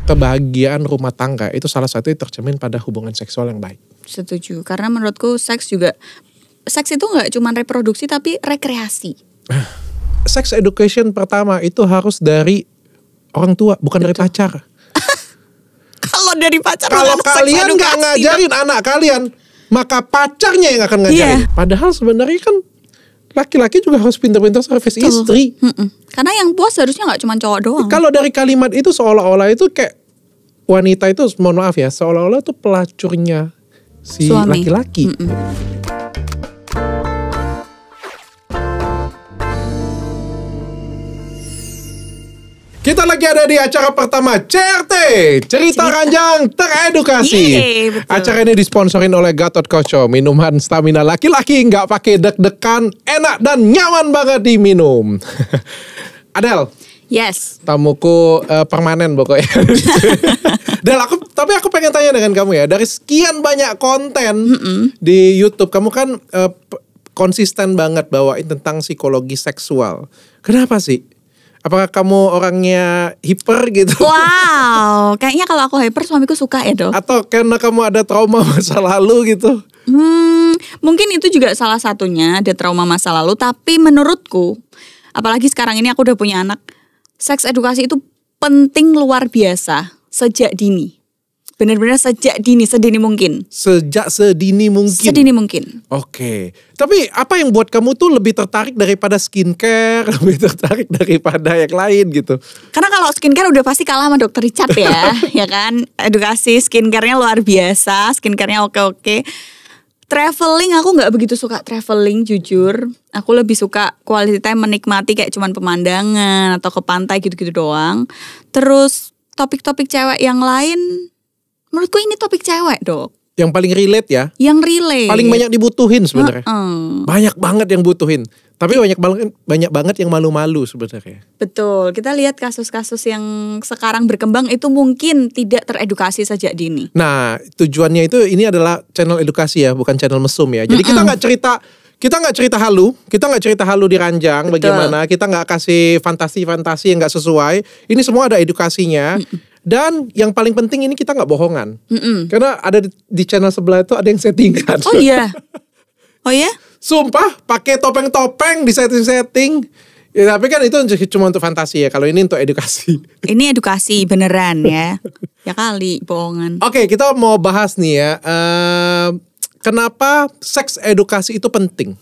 kebahagiaan rumah tangga itu salah satu tercermin pada hubungan seksual yang baik. Setuju, karena menurutku seks itu nggak cuma reproduksi tapi rekreasi. Sex education pertama itu harus dari orang tua, bukan dari pacar. Kalau dari pacar, kalau kalian nggak ngajarin anak kalian, maka pacarnya yang akan ngajarin. Padahal sebenarnya kan laki-laki juga harus pintar-pintar servis istri. Karena yang puas harusnya nggak cuma cowok doang. Kalau dari kalimat itu seolah-olah itu kayak wanita itu, mohon maaf ya, seolah-olah itu pelacurnya si suami, laki-laki. Kita lagi ada di acara pertama CRT, Cerita Ranjang Teredukasi. Acara ini disponsorin oleh Gatot Kaca, minuman stamina laki-laki nggak pakai deg-degan, enak dan nyaman banget diminum. Adel. Yes. Tamuku permanen pokoknya. Del, tapi aku pengen tanya dengan kamu ya, dari sekian banyak konten di YouTube, kamu kan konsisten banget bawain tentang psikologi seksual. Kenapa sih? Apakah kamu orangnya hiper gitu? Wow, kayaknya kalau aku hyper suamiku suka ya dok. Atau karena kamu ada trauma masa lalu gitu? Mungkin itu juga salah satunya, ada trauma masa lalu. Tapi menurutku, apalagi sekarang ini aku udah punya anak, seks edukasi itu penting luar biasa sejak dini. Benar-benar sejak dini, sedini mungkin. Sejak sedini mungkin? Sedini mungkin. Oke. Tapi apa yang buat kamu tuh lebih tertarik daripada skincare, lebih tertarik daripada yang lain gitu? Karena kalau skincare udah pasti kalah sama Dokter Richard ya. Ya kan, edukasi skincare-nya luar biasa, skincare-nya oke-oke. Traveling, aku gak begitu suka traveling jujur. Aku lebih suka quality time, menikmati kayak cuman pemandangan atau ke pantai gitu-gitu doang. Terus topik-topik cewek yang lain, menurutku ini topik cewek dok. Yang paling relate ya? Yang relate. Paling banyak dibutuhin sebenarnya. Banyak banget yang butuhin. Tapi banyak banget yang malu-malu sebenarnya. Betul. Kita lihat kasus-kasus yang sekarang berkembang itu mungkin tidak teredukasi sejak dini. Nah, tujuannya itu ini adalah channel edukasi ya, bukan channel mesum ya. Jadi kita nggak cerita halu di ranjang. Betul. Bagaimana, kita nggak kasih fantasi-fantasi yang nggak sesuai. Ini semua ada edukasinya. Dan yang paling penting ini kita nggak bohongan. Karena ada di channel sebelah itu ada yang settingan. Oh iya. Oh ya? Sumpah, pakai topeng-topeng di setting-setting. Ya, tapi kan itu cuma untuk fantasi ya. Kalau ini untuk edukasi. Ini edukasi beneran ya. Ya kali bohongan. Oke, kita mau bahas nih ya. Kenapa seks edukasi itu penting?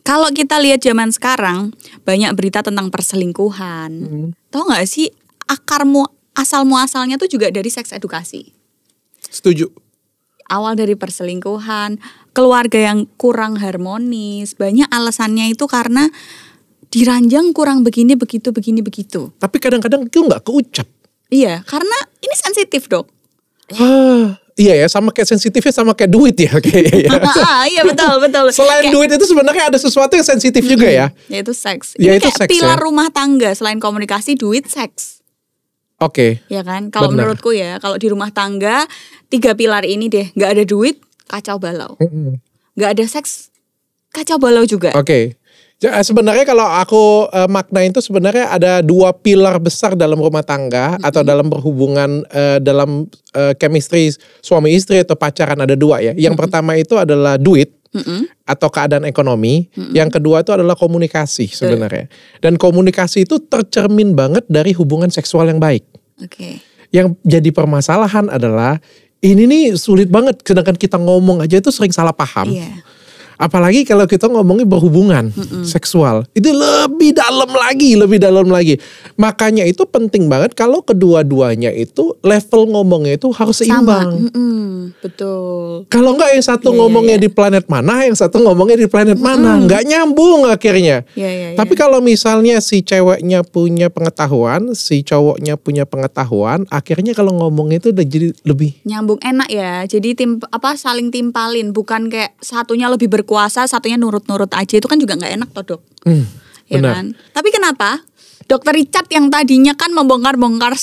Kalau kita lihat zaman sekarang, banyak berita tentang perselingkuhan. Tahu gak sih, asalnya tuh juga dari seks edukasi. Setuju. Awal dari perselingkuhan, keluarga yang kurang harmonis. Banyak alasannya itu karena diranjang kurang begini, begitu. Tapi kadang-kadang itu gak keucap. Iya, karena ini sensitif dok. Iya ya, sama kayak sensitifnya sama kayak duit ya kayaknya. Iya betul. Selain duit itu sebenarnya ada sesuatu yang sensitif juga ya. Yaitu seks. Ini kayak seks, pilar ya? Rumah tangga, selain komunikasi, duit, seks. Oke. Ya kan, kalau menurutku ya, kalau di rumah tangga 3 pilar ini deh, nggak ada duit, kacau balau. Nggak ada seks, kacau balau juga. Oke. Sebenarnya kalau aku maknain itu sebenarnya ada 2 pilar besar dalam rumah tangga atau dalam berhubungan dalam chemistry suami istri atau pacaran, ada 2 ya. Yang pertama itu adalah duit atau keadaan ekonomi. Yang kedua itu adalah komunikasi sebenarnya. Dan komunikasi itu tercermin banget dari hubungan seksual yang baik. Oke. Yang jadi permasalahan adalah ini nih sulit banget, sedangkan kita ngomong aja itu sering salah paham. Iya. Apalagi kalau kita ngomongin berhubungan seksual, itu lebih dalam lagi. Makanya itu penting banget kalau kedua-duanya itu level ngomongnya itu harus seimbang. Betul. Kalau enggak yang satu ngomongnya di planet mana, yang satu ngomongnya di planet mana, enggak nyambung akhirnya. Tapi kalau misalnya si ceweknya punya pengetahuan, si cowoknya punya pengetahuan, akhirnya kalau ngomongnya itu udah jadi lebih nyambung, enak ya. Jadi saling timpalin, bukan kayak satunya lebih berkuasa, satunya nurut-nurut aja. Itu kan juga nggak enak toh dok. Ya benar. Kan? Tapi kenapa Dokter Richard yang tadinya kan membongkar-bongkar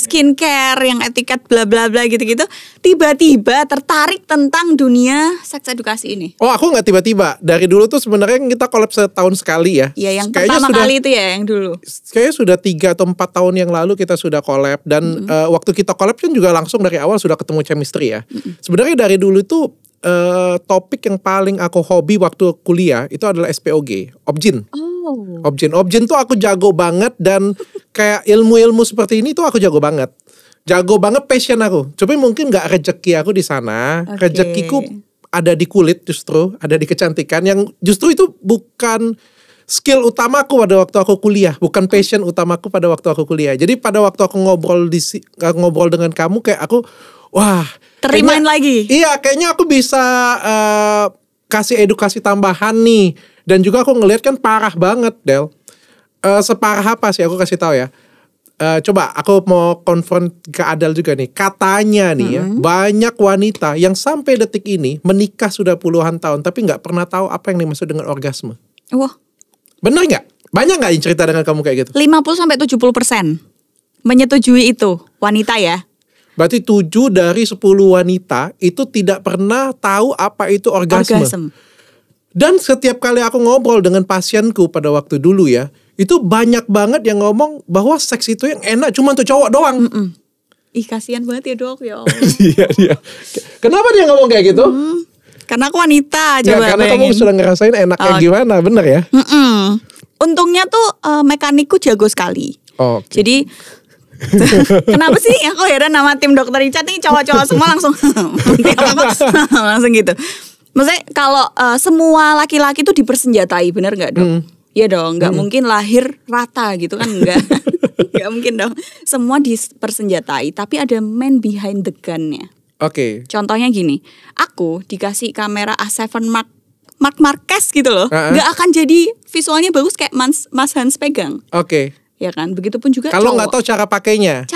skincare, yang etiket bla bla bla gitu-gitu, tiba-tiba tertarik tentang dunia seks edukasi ini? Oh, aku nggak tiba-tiba. Dari dulu tuh sebenarnya kita collab setahun sekali ya. Ya, yang Kayaknya pertama kali itu ya, yang dulu. Kayaknya sudah 3 atau 4 tahun yang lalu kita sudah collab. Dan waktu kita collab kan juga langsung dari awal sudah ketemu chemistry ya. Sebenarnya dari dulu itu topik yang paling aku hobi waktu kuliah itu adalah SPOG, Objin. Objin tuh aku jago banget, dan kayak ilmu-ilmu seperti ini tuh aku jago banget. Jago banget, passion aku. Tapi mungkin nggak rezeki aku di sana. Rezekiku ada di kulit, justru ada di kecantikan, yang justru itu bukan skill utamaku pada waktu aku kuliah, bukan passion utamaku pada waktu aku kuliah. Jadi pada waktu aku ngobrol dengan kamu, kayak aku, wah, terimain lagi. Iya, kayaknya aku bisa kasih edukasi tambahan nih. Dan juga aku ngelihat kan parah banget, Del. Separah apa sih, aku kasih tahu ya. Coba aku mau konfront ke Adel juga nih. Katanya nih ya, banyak wanita yang sampai detik ini menikah sudah puluhan tahun tapi nggak pernah tahu apa yang dimaksud dengan orgasme. Wah. Bener nggak? Banyak nggak yang cerita dengan kamu kayak gitu? 50-70% menyetujui itu wanita ya. Berarti 7 dari 10 wanita itu tidak pernah tahu apa itu orgasme. Dan setiap kali aku ngobrol dengan pasienku pada waktu dulu ya, itu banyak banget yang ngomong bahwa seks itu yang enak cuma untuk cowok doang. Ih, kasihan banget ya Dok, ya Allah. Iya. Kenapa dia ngomong kayak gitu? Karena aku wanita, ya, coba karena kamu sudah ngerasain enaknya gimana, bener ya? Untungnya tuh mekanikku jago sekali. Jadi kenapa sih aku heran sama tim dokter Richard nih, cowok-cowok semua langsung langsung gitu. Maksudnya kalau semua laki-laki tuh dipersenjatai, bener nggak Dok? Iya dong, nggak mungkin lahir rata gitu kan, nggak mungkin dong. Semua dipersenjatai, tapi ada man behind the gun-nya. Contohnya gini, aku dikasih kamera A7 Mark Marquez gitu loh, nggak akan jadi visualnya bagus kayak Mas Hans pegang. Ya kan, begitupun juga kalau nggak tahu cara pakainya.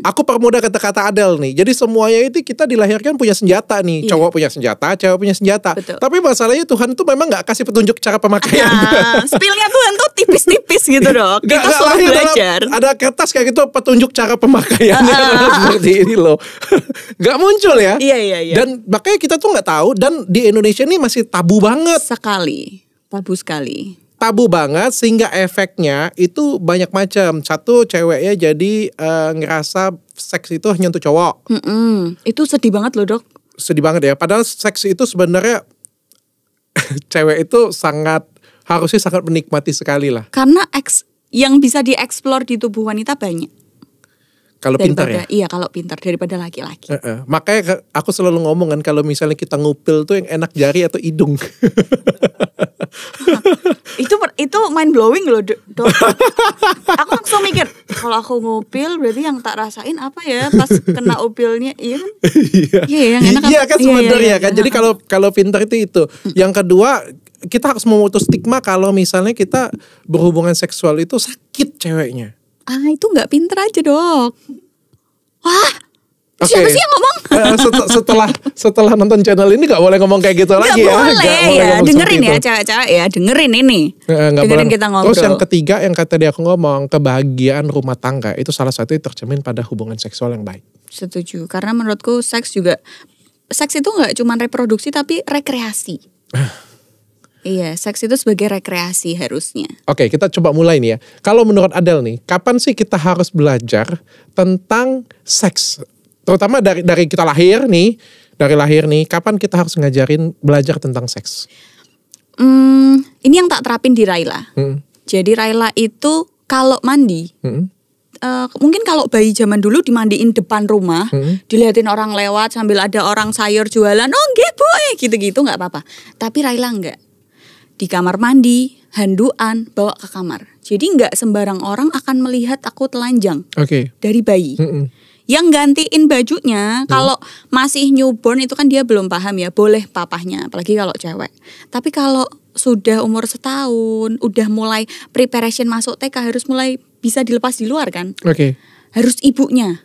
Aku permudah kata-kata Adel nih. Jadi semuanya itu kita dilahirkan punya senjata nih. Cowok punya senjata, cewek punya senjata. Betul. Tapi masalahnya Tuhan tuh memang nggak kasih petunjuk cara pemakaian. Spillnya Tuhan tuh tipis-tipis gitu Dok. Kita selalu belajar. Ada kertas kayak gitu petunjuk cara pemakaiannya seperti ini loh. Nggak muncul ya. Iya. Dan makanya kita tuh nggak tahu. Dan di Indonesia ini masih tabu banget. Tabu sekali. Tabu banget, sehingga efeknya itu banyak macam. Satu, ceweknya jadi ngerasa seks itu hanya untuk cowok. Itu sedih banget loh Dok. Sedih banget ya. Padahal seks itu sebenarnya cewek itu harusnya sangat menikmati sekali lah. Karena yang bisa dieksplor di tubuh wanita banyak. Kalau pintar ya? Iya, kalau pintar daripada laki-laki. Makanya aku selalu ngomong kan, kalau misalnya kita ngupil tuh yang enak jari atau hidung. Itu mind blowing loh Dok. Aku langsung mikir, kalau aku ngupil berarti yang tak rasain apa ya pas kena upilnya, iya kan? Iya, yang enak. Iya kan sebenarnya kan. Jadi kalau pintar itu. Yang kedua, kita harus memutus stigma kalau misalnya kita berhubungan seksual itu sakit ceweknya. Itu nggak pinter aja Dok. Wah, siapa sih yang ngomong? Setelah nonton channel ini nggak boleh ngomong kayak gitu lagi ya. Gak boleh ya, dengerin ya cewek-cewek ya, dengerin ini. Dengerin kita ngobrol. Terus yang ketiga yang kata dia aku ngomong, kebahagiaan rumah tangga itu salah satu yang tercermin pada hubungan seksual yang baik. Setuju, karena menurutku seks itu nggak cuma reproduksi tapi rekreasi. Iya, seks itu sebagai rekreasi harusnya. Oke, kita coba mulai nih ya. Kalau menurut Adel nih, kapan sih kita harus belajar tentang seks? Terutama dari kita lahir nih, kapan kita harus belajar tentang seks? Ini yang tak terapin di Raila. Jadi Raila itu kalau mandi, mungkin kalau bayi zaman dulu dimandiin depan rumah, dilihatin orang lewat sambil ada orang sayur jualan, oh nggih boy, gitu-gitu nggak apa-apa. Tapi Raila enggak. Di kamar mandi, handuan, bawa ke kamar. Jadi nggak sembarang orang akan melihat aku telanjang dari bayi. Yang gantiin bajunya, kalau masih newborn itu kan dia belum paham ya, boleh papahnya, apalagi kalau cewek. Tapi kalau sudah umur setahun, udah mulai preparation masuk TK, harus mulai bisa dilepas di luar kan. Harus ibunya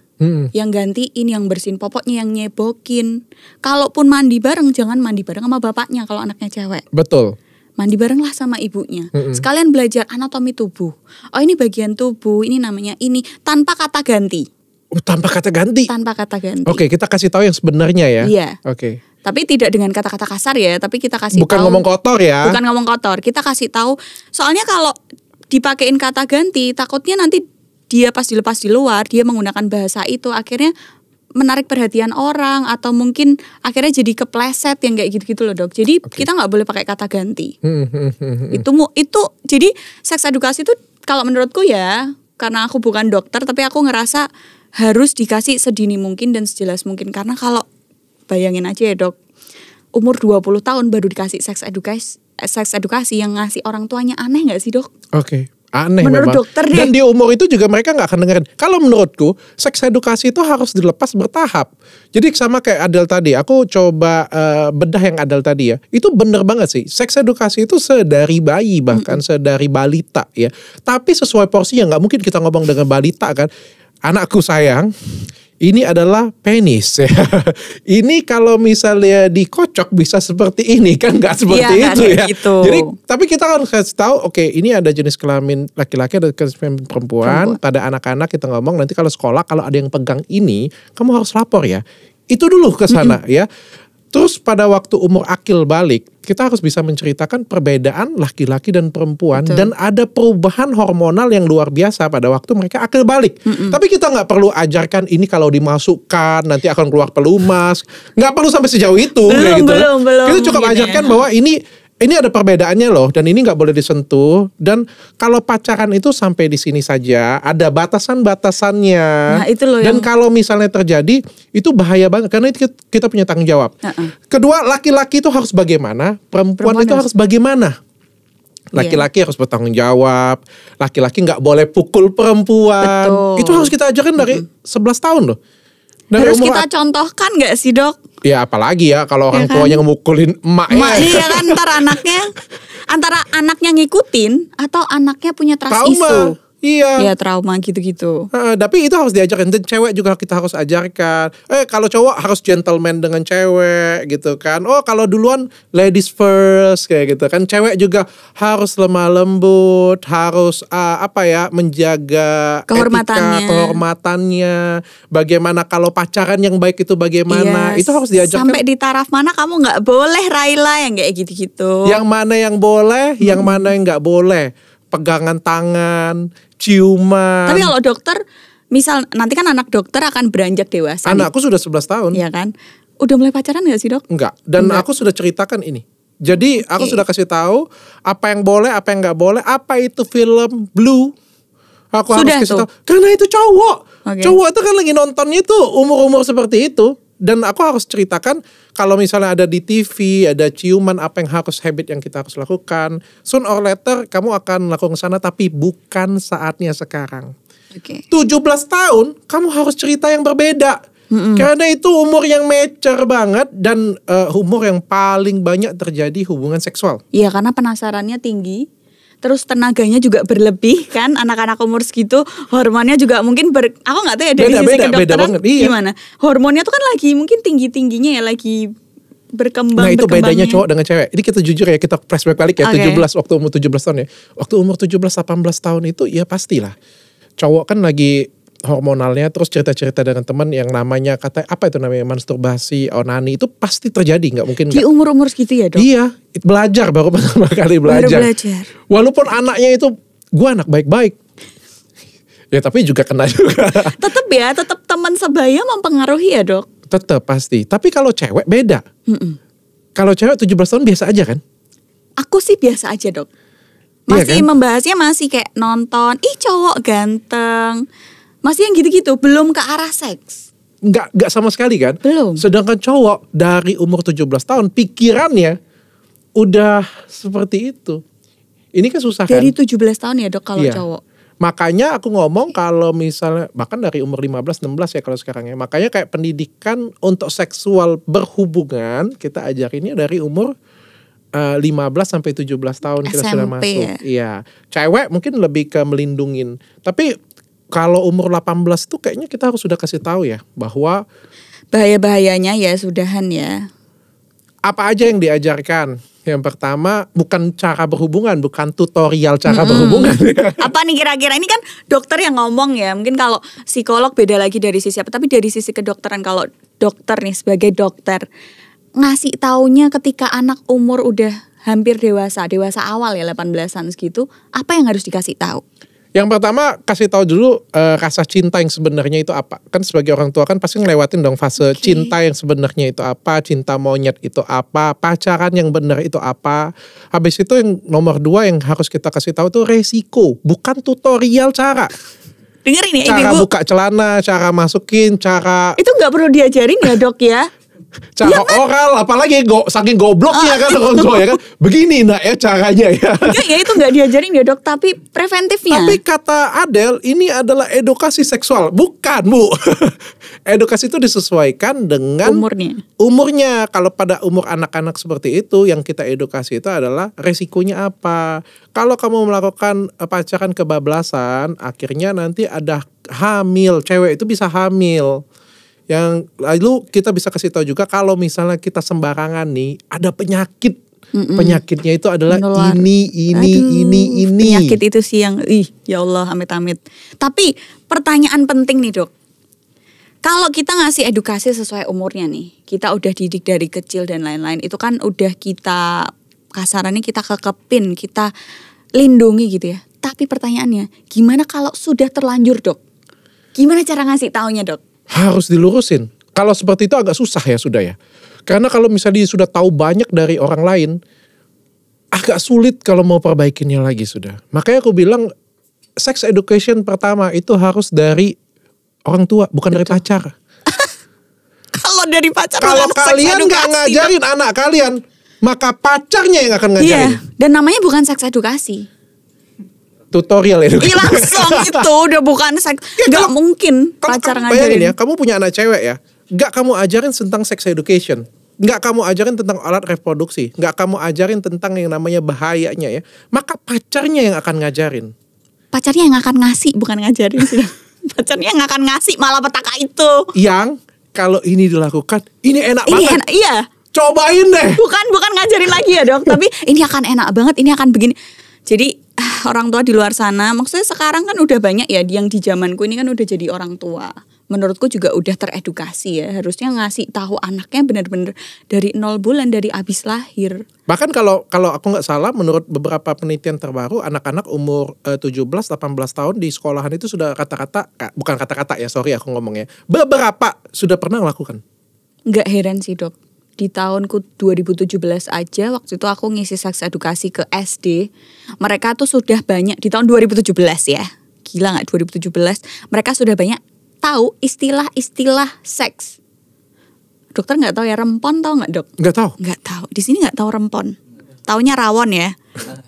yang gantiin, yang bersihin popoknya, yang nyebokin. Kalaupun mandi bareng, jangan mandi bareng sama bapaknya kalau anaknya cewek. Betul. mandi bareng lah sama ibunya. Sekalian belajar anatomi tubuh. Oh ini bagian tubuh, ini namanya ini, tanpa kata ganti. Oh, tanpa kata ganti. Tanpa kata ganti. Oke, kita kasih tahu yang sebenarnya ya. Iya. Oke. Tapi tidak dengan kata-kata kasar ya, tapi kita kasih Bukan tahu. ngomong kotor ya. Bukan ngomong kotor. Kita kasih tahu. Soalnya kalau dipakein kata ganti, takutnya nanti dia pas dilepas di luar, dia menggunakan bahasa itu, akhirnya menarik perhatian orang, atau mungkin akhirnya jadi kepleset yang kayak gitu-gitu loh dok. Jadi kita nggak boleh pakai kata ganti. Itu jadi seks edukasi itu kalau menurutku ya, karena aku bukan dokter, tapi aku ngerasa harus dikasih sedini mungkin dan sejelas mungkin. Karena kalau bayangin aja ya dok, umur 20 tahun baru dikasih seks edukasi yang ngasih orang tuanya, aneh gak sih dok? Oke. Aneh menurut memang. dokter deh. Dan di umur itu juga mereka gak akan dengerin. Kalau menurutku seks edukasi itu harus dilepas bertahap. Jadi sama kayak Adel tadi, aku coba bedah yang Adel tadi ya. Itu bener banget sih. Seks edukasi itu sedari bayi, bahkan sedari balita ya. Tapi sesuai porsinya, gak mungkin kita ngomong dengan balita kan. Anakku sayang, ini adalah penis ya. Ini kalau misalnya dikocok bisa seperti ini kan, nggak seperti itu ya. Gitu. Jadi tapi kita harus kasih tahu, oke, ini ada jenis kelamin laki-laki, ada jenis kelamin perempuan. Pada anak-anak kita ngomong nanti kalau sekolah kalau ada yang pegang ini, kamu harus lapor ya. Itu dulu ke sana ya. Terus pada waktu umur akil balik, kita harus bisa menceritakan perbedaan laki-laki dan perempuan. Betul. Dan ada perubahan hormonal yang luar biasa pada waktu mereka akil balik. Tapi kita gak perlu ajarkan ini kalau dimasukkan nanti akan keluar pelumas. Gak perlu sampai sejauh itu. Belum. Kita cukup ajarkan bahwa ini ada perbedaannya loh, dan ini nggak boleh disentuh. Dan kalau pacaran itu sampai di sini saja, ada batasan-batasannya. Nah, itu loh. Dan kalau misalnya terjadi, itu bahaya banget karena itu kita punya tanggung jawab. Kedua, laki-laki itu harus bagaimana, perempuan itu harus bagaimana. Laki-laki harus bertanggung jawab, laki-laki nggak boleh pukul perempuan. Betul. Itu harus kita ajarkan dari 11 tahun loh. Dari harus kita contohkan gak sih dok? Ya apalagi ya kalau orang tuanya ngemukulin emaknya. Iya kan, antara anaknya ngikutin atau anaknya punya trust issue. Iya. Ya trauma gitu-gitu. Tapi itu harus diajarkan. Dan cewek juga kita harus ajarkan. Kalau cowok harus gentleman dengan cewek gitu kan. Oh kalau duluan ladies first kayak gitu kan. Cewek juga harus lemah lembut. Harus menjaga kehormatannya. Bagaimana kalau pacaran yang baik itu bagaimana. Itu harus diajarkan. Sampai di taraf mana kamu gak boleh Raila yang kayak gitu-gitu. Yang mana yang boleh, yang mana yang gak boleh. Pegangan tangan, ciuman. Tapi kalau dokter, misal nanti kan anak dokter akan beranjak dewasa. Anakku sudah 11 tahun. Iya kan? Udah mulai pacaran gak sih dok? Enggak. Dan aku sudah ceritakan ini. Jadi aku sudah kasih tahu apa yang boleh, apa yang gak boleh. Apa itu film Blue. Aku sudah harus kasih tahu. Karena itu cowok. Cowok itu kan lagi nontonnya tuh umur-umur seperti itu. Dan aku harus ceritakan kalau misalnya ada di TV, ada ciuman, apa yang harus habit yang kita harus lakukan. Soon or later kamu akan melakukan sana, tapi bukan saatnya sekarang. 17 tahun kamu harus cerita yang berbeda. Karena itu umur yang mature banget dan umur yang paling banyak terjadi hubungan seksual. Iya, karena penasarannya tinggi. Terus tenaganya juga berlebih kan, anak-anak umur segitu hormonnya juga mungkin aku nggak tahu ya dari sisi kedokteran gimana. Hormonnya tuh kan lagi mungkin tingginya ya, lagi berkembang. Nah itu bedanya cowok dengan cewek. Ini kita jujur ya, kita flashback balik ya. 17 waktu umur 17 tahun ya. Waktu umur 17-18 tahun itu ya pastilah. Cowok kan lagi hormonalnya, terus cerita-cerita dengan teman yang namanya masturbasi, onani, itu pasti terjadi, nggak mungkin. Di umur-umur segitu ya dok? Iya, belajar baru pertama kali belajar. Walaupun anaknya itu gue anak baik-baik, ya tapi juga kena juga. Tetap teman sebaya mempengaruhi ya dok? Tetap pasti. Tapi kalau cewek beda. Kalau cewek 17 tahun biasa aja kan? Aku sih biasa aja dok. Masih membahasnya masih kayak nonton, cowok ganteng. Masih yang gitu-gitu, belum ke arah seks. Enggak sama sekali kan? Belum. Sedangkan cowok dari umur 17 tahun pikirannya udah seperti itu. Ini kan susah kan? Dari 17 tahun ya dok kalau cowok. Makanya aku ngomong kalau misalnya bahkan dari umur 15-16 ya kalau sekarang ya. Makanya kayak pendidikan untuk seksual berhubungan kita ajarinnya dari umur 15 sampai 17 tahun kita sudah masuk. Iya. Cewek mungkin lebih ke melindungin. Tapi kalau umur 18 tuh kayaknya kita harus sudah kasih tahu ya bahwa bahaya-bahayanya ya sudahan ya. Apa aja yang diajarkan Yang pertama bukan cara berhubungan, bukan tutorial cara berhubungan. Apa nih kira-kira, ini kan dokter yang ngomong ya, mungkin kalau psikolog beda lagi dari sisi apa, tapi dari sisi kedokteran, kalau dokter nih sebagai dokter ngasih taunya ketika anak umur udah hampir dewasa awal ya 18-an segitu, apa yang harus dikasih tahu? Yang pertama kasih tahu dulu rasa cinta yang sebenarnya itu apa. Kan sebagai orang tua kan pasti ngelewatin dong fase cinta yang sebenarnya itu apa, cinta monyet itu apa, pacaran yang benar itu apa. Habis itu yang nomor 2 yang harus kita kasih tahu tuh resiko, bukan tutorial cara. Dengerin ya Cara ibu. buka celana, cara masukin, cara Itu nggak perlu diajarin ya dok ya? cara oral, apalagi saking gobloknya kan orang tua ya kan. Begini nak ya caranya ya. Enggak ya, itu nggak diajarin ya dok, tapi preventifnya. Tapi kata Adele ini adalah edukasi seksual. Bukan Bu. Edukasi itu disesuaikan dengan umurnya. Kalau pada umur anak-anak seperti itu, yang kita edukasi itu adalah resikonya apa. Kalau kamu melakukan pacaran kebablasan, akhirnya nanti ada hamil. Cewek itu bisa hamil. Yang lalu kita bisa kasih tahu juga kalau misalnya kita sembarangan nih, ada penyakit. Penyakitnya itu adalah ini. Penyakit itu sih yang ya Allah amit-amit. Tapi pertanyaan penting nih dok. Kalau kita ngasih edukasi sesuai umurnya nih, kita udah didik dari kecil dan lain-lain, itu kan udah kita kasarannya kita kekepin, kita lindungi gitu ya. Tapi pertanyaannya, gimana kalau sudah terlanjur dok? Gimana cara ngasih taunya dok? Harus dilurusin. Kalau seperti itu agak susah ya sudah ya. Karena kalau misalnya dia sudah tahu banyak dari orang lain, agak sulit kalau mau perbaikinnya lagi sudah. Makanya aku bilang sex education pertama itu harus dari orang tua, bukan dari pacar. Kalau dari pacar, kalau kalian nggak ngajarin anak kalian, maka pacarnya yang akan ngajarin. Iya, dan namanya bukan sex edukasi. Tutorial edukasi. Langsung itu udah bukan seks. Gak mungkin pacar ngajarin. Bayangin ya, kamu punya anak cewek ya, gak kamu ajarin tentang sex education, gak kamu ajarin tentang alat reproduksi, gak kamu ajarin tentang yang namanya bahayanya ya, maka pacarnya yang akan ngajarin. Pacarnya yang akan ngasih, bukan ngajarin sih. Pacarnya yang akan ngasih malah petaka itu. Yang kalau ini dilakukan, ini enak banget. Iya. Cobain deh. Bukan ngajarin lagi ya dok, tapi ini akan enak banget, ini akan begini. Jadi orang tua di luar sana, maksudnya sekarang kan udah banyak ya, yang di zamanku ini kan udah jadi orang tua. Menurutku juga udah teredukasi ya, harusnya ngasih tahu anaknya benar-benar dari 0 bulan, dari abis lahir. Bahkan kalau aku nggak salah, menurut beberapa penelitian terbaru, anak-anak umur 17-18 tahun di sekolahan itu sudah bukan kata-kata ya, sorry aku ngomongnya, beberapa sudah pernah melakukan. Nggak heran sih dok. Di tahunku 2017 aja, waktu itu aku ngisi seks edukasi ke SD. Mereka tuh sudah banyak, di tahun 2017 ya. Gila gak 2017? Mereka sudah banyak tahu istilah-istilah seks. Dokter gak tahu ya, rempon tahu gak dok? Gak tahu. Gak tahu, di sini gak tahu rempon. Taunya rawon ya.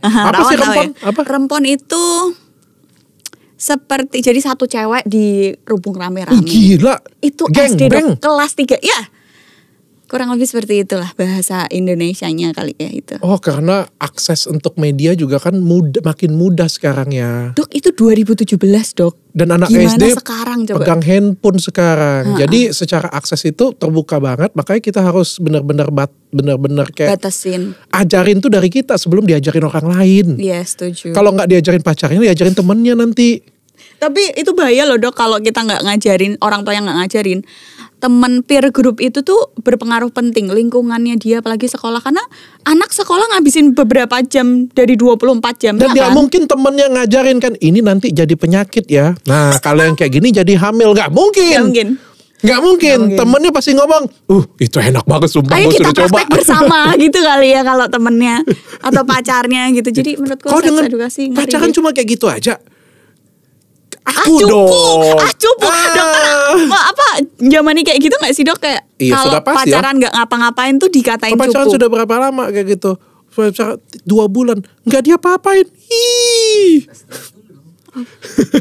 Apa rawon sih rempon? Ya? Apa? Rempon itu seperti, jadi satu cewek di rubung rame-rame. Gila. Itu SD dok, kelas 3 ya. Kurang lebih seperti itulah bahasa Indonesianya kali ya itu. Oh, karena akses untuk media juga kan makin mudah sekarang ya. Dok, itu 2017 dok. Dan anak Gimana SD sekarang coba? pegang handphone sekarang. Jadi secara akses itu terbuka banget. Makanya kita harus benar-benar kayak batasin. Ajarin tuh dari kita sebelum diajarin orang lain. Iya, setuju. Kalau nggak diajarin pacarnya, diajarin temennya nanti. Tapi itu bahaya loh dok, kalau kita nggak ngajarin, orang tua yang nggak ngajarin. Temen peer group itu tuh berpengaruh penting, lingkungannya dia, apalagi sekolah. Karena anak sekolah ngabisin beberapa jam dari 24 jam. Dan dia kan? mungkin temennya ngajarin kan, ini nanti jadi penyakit ya. Nah kalau yang kayak gini jadi hamil, nggak mungkin. Nggak mungkin. Temennya pasti ngomong, itu enak banget sumpah, gue sudah coba. Ayo kita praktek bersama gitu kali ya kalau temennya atau pacarnya gitu. Jadi menurutku seks edukasi pacaran cuma kayak gitu aja. Cukup. Dokter, apa zaman ini kayak gitu nggak sih dok, kayak kalau pacaran nggak ngapa-ngapain tuh dikatain cukup. Pacaran sudah berapa lama kayak gitu? 2 bulan nggak dia apa-apain.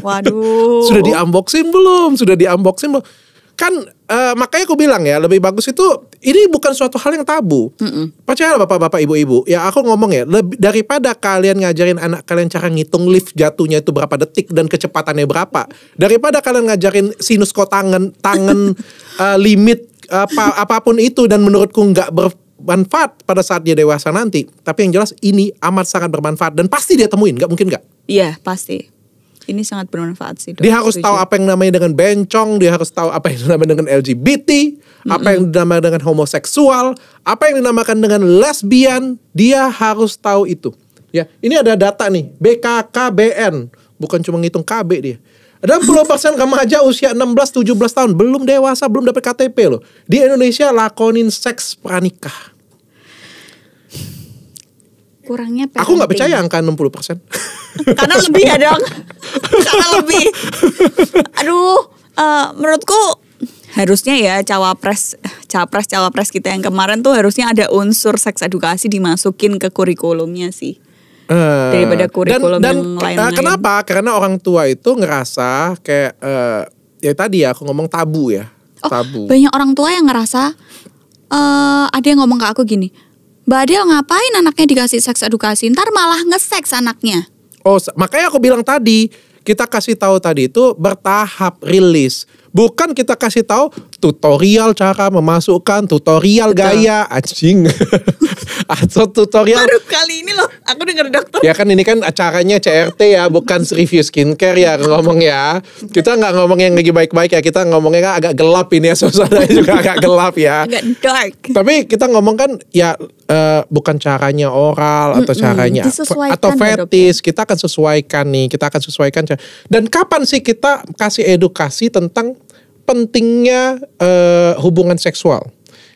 Waduh. Sudah di-unboxing belum? Kan makanya aku bilang ya, lebih bagus itu, ini bukan suatu hal yang tabu. Percayalah bapak-bapak, ibu-ibu. Ya aku ngomong ya, daripada kalian ngajarin anak kalian cara ngitung lift jatuhnya itu berapa detik dan kecepatannya berapa, daripada kalian ngajarin sinus kotangan limit apapun itu dan menurutku nggak manfaat pada saat dia dewasa nanti. Tapi yang jelas ini amat sangat bermanfaat dan pasti dia temuin, nggak mungkin nggak? Iya pasti. Ini sangat bermanfaat sih. Dok. Dia harus tahu apa yang namanya dengan bencong, dia harus tahu apa yang dinamakan dengan LGBT, apa yang dinamakan dengan homoseksual, apa yang dinamakan dengan lesbian, dia harus tahu itu. Ya, ini ada data nih, BKKBN, bukan cuma ngitung KB dia. Ada 10% remaja usia 16-17 tahun belum dewasa, belum dapat KTP loh. Di Indonesia lakonin seks pranikah. Kurangnya parenting. Aku nggak percaya angka 60%. Karena lebih ya dong. Karena lebih. Aduh, menurutku harusnya ya cawapres kita yang kemarin tuh harusnya ada unsur seks edukasi dimasukin ke kurikulumnya sih. Daripada kurikulum yang lain-lain. Kenapa? Karena orang tua itu ngerasa kayak ya tadi ya aku ngomong tabu ya. Tabu. Banyak orang tua yang ngerasa ada yang ngomong ke aku gini, Mbak Adel ngapain anaknya dikasih seks edukasi, ntar malah nge-seks anaknya. Oh, makanya aku bilang tadi, kita kasih tahu tadi itu bertahap rilis. Bukan kita kasih tahu tutorial cara memasukkan, tutorial gaya, anjing. Atau tutorial. Baru kali ini loh, aku denger dokter. Ya kan ini kan acaranya CRT ya, bukan review skincare ya ngomong ya. Kita nggak ngomong yang lagi baik-baik ya, kita ngomongnya kan agak gelap ini ya, suasananya juga agak gelap ya. Agak dark. Tapi kita ngomong kan ya bukan caranya oral atau caranya atau fetis, kita akan sesuaikan nih, kita akan sesuaikan. Dan kapan sih kita kasih edukasi tentang pentingnya hubungan seksual?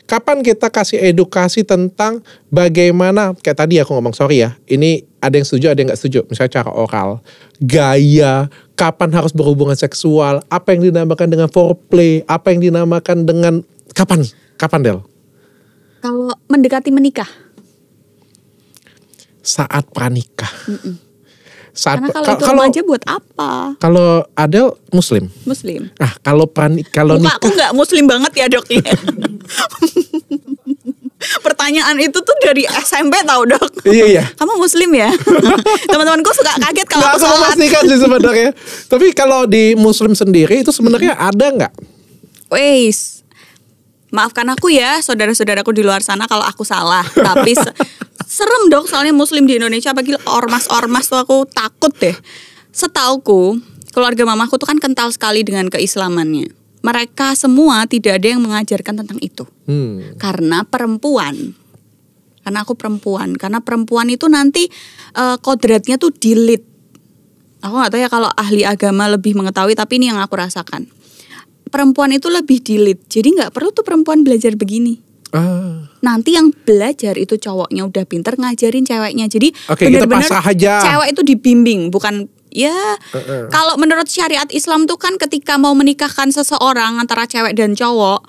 Kapan kita kasih edukasi tentang bagaimana, kayak tadi aku ngomong, sorry ya, ini ada yang setuju, ada yang gak setuju. Misalnya cara oral, gaya, kapan harus berhubungan seksual, apa yang dinamakan dengan foreplay, apa yang dinamakan dengan, kapan Del? Kalau mendekati menikah. Saat pranikah. Karena kalau itu remaja buat apa? Kalau Adel Muslim. Kalau nikah. Aku nggak Muslim banget ya dok. Pertanyaan itu tuh dari SMP tau dok. Iya. Kamu Muslim ya? Teman-temanku suka kaget kalau aku sholat. Memastikan sih sebenarnya. Tapi kalau di Muslim sendiri itu sebenarnya ada nggak? Wes, maafkan aku ya saudara-saudaraku di luar sana kalau aku salah. Tapi serem dok, soalnya Muslim di Indonesia apalagi ormas-ormas tuh aku takut deh. Setauku keluarga mamaku tuh kan kental sekali dengan keislamannya. Mereka semua tidak ada yang mengajarkan tentang itu. Karena perempuan. Karena aku perempuan. Karena perempuan itu nanti kodratnya tuh delete. Aku gak tahu ya kalau ahli agama lebih mengetahui, tapi ini yang aku rasakan. Perempuan itu lebih delete. Jadi gak perlu tuh perempuan belajar begini. Nanti yang belajar itu cowoknya udah pinter ngajarin ceweknya. Jadi benar-benar cewek itu dibimbing, bukan ya. Kalau menurut syariat Islam tuh kan ketika mau menikahkan seseorang antara cewek dan cowok,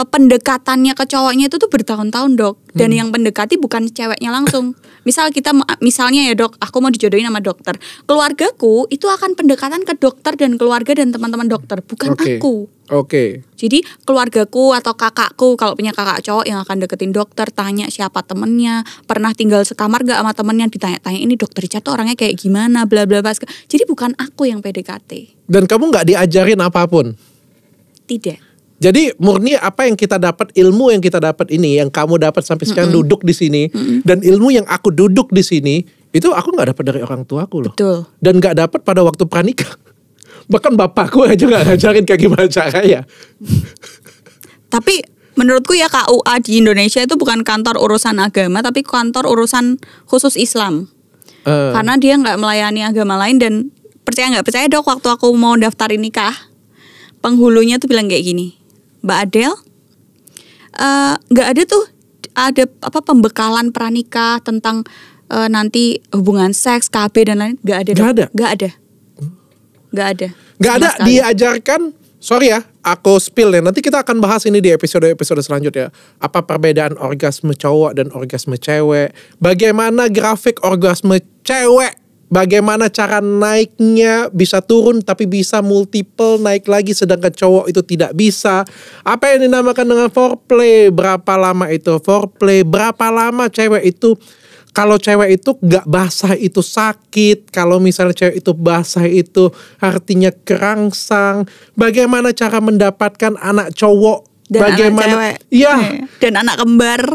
pendekatannya ke cowoknya itu tuh bertahun-tahun dok. Dan yang pendekati bukan ceweknya langsung. Misalnya ya dok, aku mau dijodohin sama dokter. Keluargaku itu akan pendekatan ke dokter dan keluarga dan teman-teman dokter, bukan aku. Jadi keluargaku atau kakakku, kalau punya kakak cowok yang akan deketin dokter, tanya siapa temennya, pernah tinggal sekamar gak sama temennya, ditanya-tanya ini dokter Richard tuh orangnya kayak gimana, bla bla bla. Jadi bukan aku yang PDKT. Dan kamu gak diajarin apapun? Tidak. Jadi murni apa yang kita dapat, ilmu yang kita dapat ini, yang kamu dapat sampai sekarang duduk di sini, dan ilmu yang aku duduk di sini, itu aku nggak dapat dari orang tuaku loh. Betul. Dan nggak dapat pada waktu pranikah. Bahkan bapakku aja nggak ngajarin kayak gimana caranya. Tapi menurutku ya KUA di Indonesia itu bukan kantor urusan agama, tapi kantor urusan khusus Islam. Karena dia nggak melayani agama lain. Dan percaya nggak percaya dok, waktu aku mau daftarin nikah, penghulunya tuh bilang kayak gini, Mbak Adel, nggak ada tuh ada pembekalan pranikah tentang nanti hubungan seks, KB dan lain, nggak ada. Nggak ada diajarkan. Sorry ya, aku spill ya. Nanti kita akan bahas ini di episode selanjutnya. Apa perbedaan orgasme cowok dan orgasme cewek? Bagaimana grafik orgasme cewek? Bagaimana cara naiknya bisa turun tapi bisa multiple naik lagi sedangkan cowok itu tidak bisa. Apa yang dinamakan dengan foreplay? Berapa lama itu foreplay? Berapa lama cewek itu? Kalau cewek itu gak basah itu sakit. Kalau misalnya cewek itu basah itu artinya kerangsang. Bagaimana cara mendapatkan anak cowok? Dan bagaimana anak cewek. Dan anak kembar.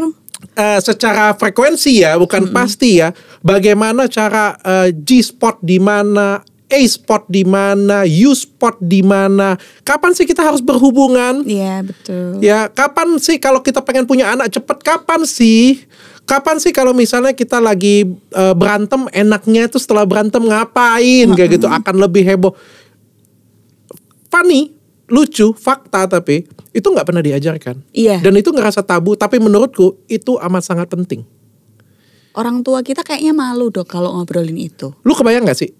secara frekuensi ya, bukan pasti ya. Bagaimana cara G-spot di mana, A-spot di mana, U-spot di mana? Kapan sih kita harus berhubungan? Iya, betul. Ya, kapan sih kalau kita pengen punya anak cepet? Kapan sih? Kapan sih kalau misalnya kita lagi berantem, enaknya itu setelah berantem ngapain? Kayak gitu akan lebih heboh. Funny, lucu, fakta, tapi itu nggak pernah diajarkan. Iya. Dan itu ngerasa tabu, tapi menurutku itu amat sangat penting. Orang tua kita kayaknya malu Dok kalau ngobrolin itu. Lu kebayang nggak sih?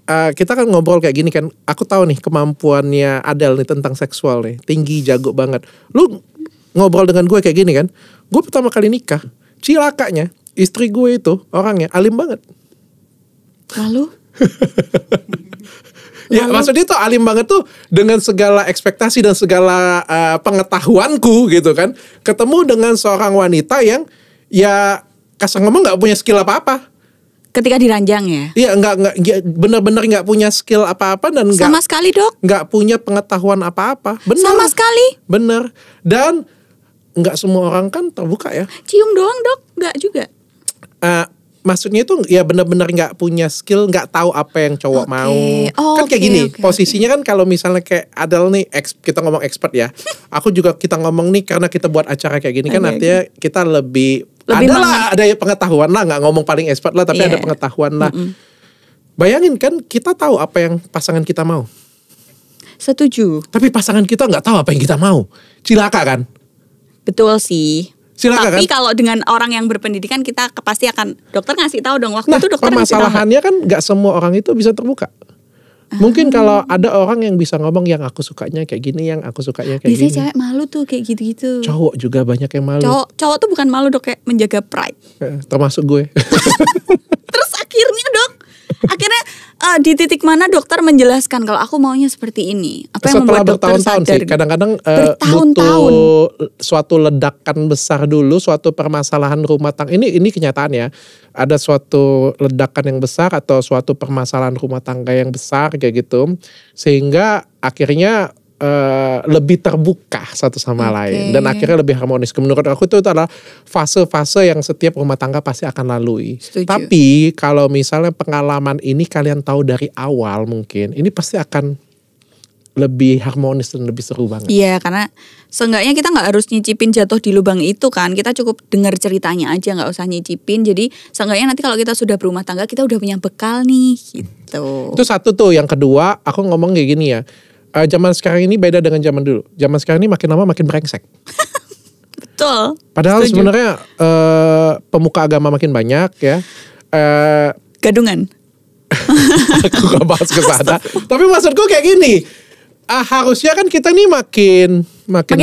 Kita kan ngobrol kayak gini kan. Aku tahu nih kemampuannya Adele nih tentang seksual nih, tinggi, jago banget. Lu ngobrol dengan gue kayak gini kan. Gue pertama kali nikah, cilakanya istri gue itu orangnya alim banget. Lalu? Ya maksudnya tuh alim banget tuh dengan segala ekspektasi dan segala pengetahuanku gitu kan. Ketemu dengan seorang wanita yang ya kasar ngomong nggak punya skill apa-apa. Ketika diranjang ya? Iya nggak benar-benar nggak punya skill apa-apa dan nggak sama sekali Dok. Nggak punya pengetahuan apa-apa. Bener. Sama sekali. Bener. Dan nggak semua orang kan terbuka ya. Cium doang Dok, nggak juga. Maksudnya itu ya benar-benar nggak punya skill, nggak tahu apa yang cowok mau. Kan kayak gini, posisinya kan kalau misalnya kayak Adele nih, kita ngomong expert ya. Aku juga kita ngomong nih karena kita buat acara kayak gini kan artinya kita lebih ada pengetahuan lah, nggak ngomong paling expert lah, tapi ada pengetahuan lah. Bayangin kan kita tahu apa yang pasangan kita mau. Setuju. Tapi pasangan kita nggak tahu apa yang kita mau. Cilaka kan? Betul sih. Cilaka, tapi kan? Kalau dengan orang yang berpendidikan kita pasti akan dokter ngasih tahu dong waktu itu dokter ngasih tahu. Permasalahannya kan nggak semua orang itu bisa terbuka. Mungkin kalau ada orang yang bisa ngomong yang aku sukanya kayak gini, yang aku sukanya kayak biasanya gini. Cewek malu tuh kayak gitu-gitu. Cowok juga banyak yang malu. Cowok tuh bukan malu Dok, kayak menjaga pride. Termasuk gue. Terus akhirnya Dok, di titik mana dokter menjelaskan kalau aku maunya seperti ini? Apa yang setelah membuat dokter bertahun-tahun sadar? sih, kadang-kadang bertahun-tahun. butuh suatu ledakan besar dulu, suatu permasalahan rumah tangga. Ini kenyataan ya. Ada suatu ledakan yang besar atau suatu permasalahan rumah tangga yang besar kayak gitu, sehingga akhirnya lebih terbuka satu sama lain dan akhirnya lebih harmonis. Menurut aku itu adalah fase-fase yang setiap rumah tangga pasti akan lalui. Setuju. Tapi kalau misalnya pengalaman ini kalian tahu dari awal, mungkin ini pasti akan lebih harmonis dan lebih seru banget. Iya, karena seenggaknya kita nggak harus nyicipin jatuh di lubang itu kan. Kita cukup dengar ceritanya aja, nggak usah nyicipin. Jadi seenggaknya nanti kalau kita sudah berumah tangga, kita udah punya bekal nih gitu. Itu satu tuh. Yang kedua, aku ngomong kayak gini ya. Zaman sekarang ini beda dengan zaman dulu. Zaman sekarang ini makin lama makin brengsek. Betul. Padahal sebenarnya pemuka agama makin banyak ya. Gadungan. Aku gak bahas ke sana. Tapi maksudku kayak gini. Harusnya kan kita nih makin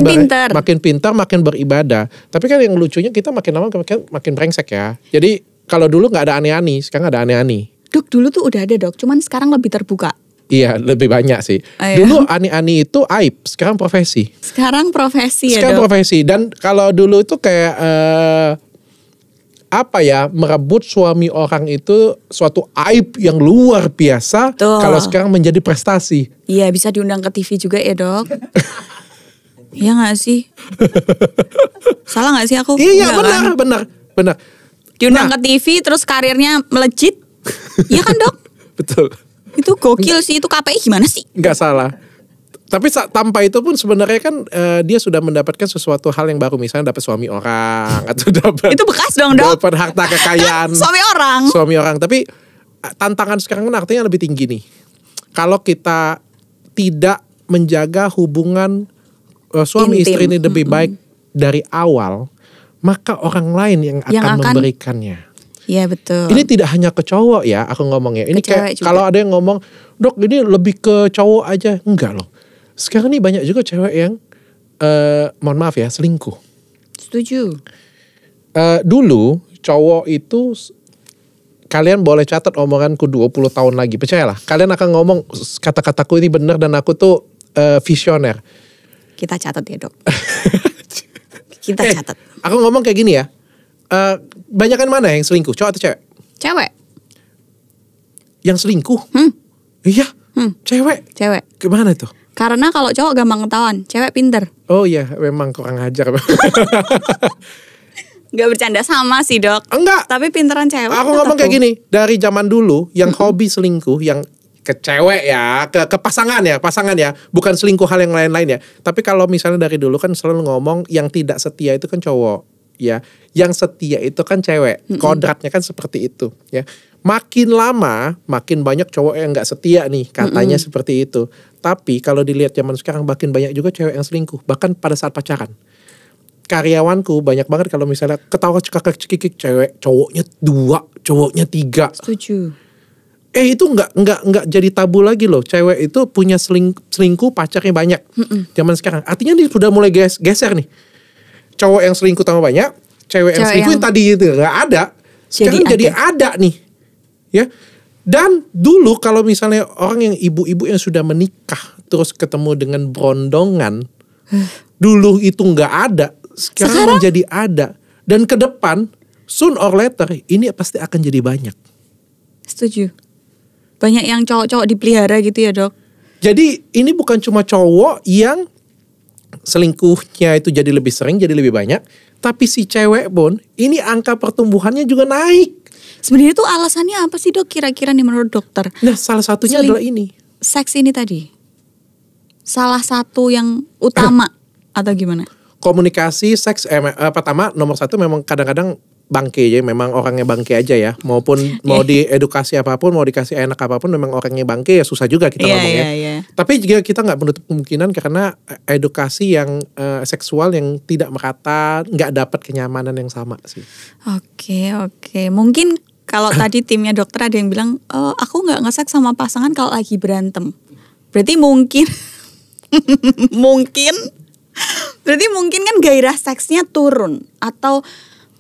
pintar, makin beribadah. Tapi kan yang lucunya kita makin lama makin brengsek ya. Jadi kalau dulu nggak ada aneh-aneh, sekarang ada aneh-aneh. Dok, dulu tuh udah ada Dok, cuman sekarang lebih terbuka. Iya, lebih banyak sih. Dulu aneh-aneh itu aib, sekarang profesi. Sekarang profesi ya, Sekarang Dok. profesi. Dan kalau dulu itu kayak merebut suami orang itu suatu aib yang luar biasa. Tuh. Kalau sekarang menjadi prestasi. Iya, bisa diundang ke TV juga ya Dok. Iya gak sih? Salah gak sih aku? Iya, Enggak, benar. Diundang ke TV terus karirnya melejit. Iya kan Dok? Betul. Itu gokil sih, itu KPI gimana sih? Nggak salah. Tapi tanpa itu pun sebenarnya kan dia sudah mendapatkan sesuatu hal yang baru. Misalnya dapat suami orang atau dapat itu bekas dong Dok. dapat harta kekayaan. Suami orang. Tapi tantangan sekarang kan artinya lebih tinggi nih. Kalau kita tidak menjaga hubungan suami istri ini lebih baik dari awal, maka orang lain yang akan memberikannya. Iya betul. Ini tidak hanya ke cowok ya, aku ngomongnya. Ini kayak kalau ada yang ngomong, Dok ini lebih ke cowok aja. Enggak loh. Sekarang ini banyak juga cewek yang, mohon maaf ya, selingkuh. Setuju. Dulu cowok itu, kalian boleh catat omonganku 20 tahun lagi. Percayalah, kalian akan ngomong kata-kataku ini benar dan aku tuh visioner. Kita catat ya Dok. Kita catat. Aku ngomong kayak gini ya. Banyakan mana yang selingkuh, cowok atau cewek? Cewek. Yang selingkuh? Iya, cewek. Gimana itu? Karena kalau cowok gampang ketahuan, cewek pinter. Oh iya, memang kurang ajar. Gak bercanda sama sih dok. Enggak. Tapi pinteran cewek. Aku ngomong kayak gini, dari zaman dulu yang hobi selingkuh, yang ke cewek ya, ke pasangan ya, bukan selingkuh hal yang lain-lain ya. Tapi kalau misalnya dari dulu kan selalu ngomong yang tidak setia itu kan cowok, ya. Yang setia itu kan cewek. Kodratnya kan seperti itu, ya. Makin lama, makin banyak cowok yang nggak setia nih, katanya seperti itu. Tapi kalau dilihat zaman sekarang makin banyak juga cewek yang selingkuh, bahkan pada saat pacaran. Karyawanku banyak banget kalau misalnya ketawa cekikik cewek, cowoknya 2, cowoknya 3. Setuju. Itu nggak jadi tabu lagi loh. Cewek itu punya selingkuh pacarnya banyak. Zaman sekarang. Artinya dia sudah mulai geser nih. Cowok yang selingkuh tambah banyak, cewek yang selingkuh yang tadi itu nggak ada. Sekarang jadi ada nih. Ya. Dan dulu kalau misalnya orang yang ibu-ibu yang sudah menikah terus ketemu dengan berondongan, dulu itu nggak ada. Sekarang menjadi ada. Dan ke depan soon or later ini pasti akan jadi banyak. Setuju. Banyak yang cowok-cowok dipelihara gitu ya dok. Jadi ini bukan cuma cowok yang selingkuhnya itu jadi lebih sering, jadi lebih banyak. Tapi si cewek pun ini angka pertumbuhannya juga naik. Sebenarnya tuh alasannya apa sih dok kira-kira nih menurut dokter? Nah salah satunya adalah ini. Seks ini tadi. Salah satu yang utama atau gimana? Komunikasi, seks, pertama nomor 1 memang kadang-kadang bangke ya, memang orangnya bangke aja ya. Maupun mau diedukasi apapun, mau dikasih enak apapun, memang orangnya bangke ya susah juga kita ngomongnya. Tapi juga kita nggak menutup kemungkinan karena edukasi yang seksual yang tidak merata, nggak dapat kenyamanan yang sama sih. Oke. Mungkin kalau tadi timnya dokter ada yang bilang, aku nggak nge-seks sama pasangan kalau lagi berantem. Berarti mungkin berarti mungkin kan gairah seksnya turun atau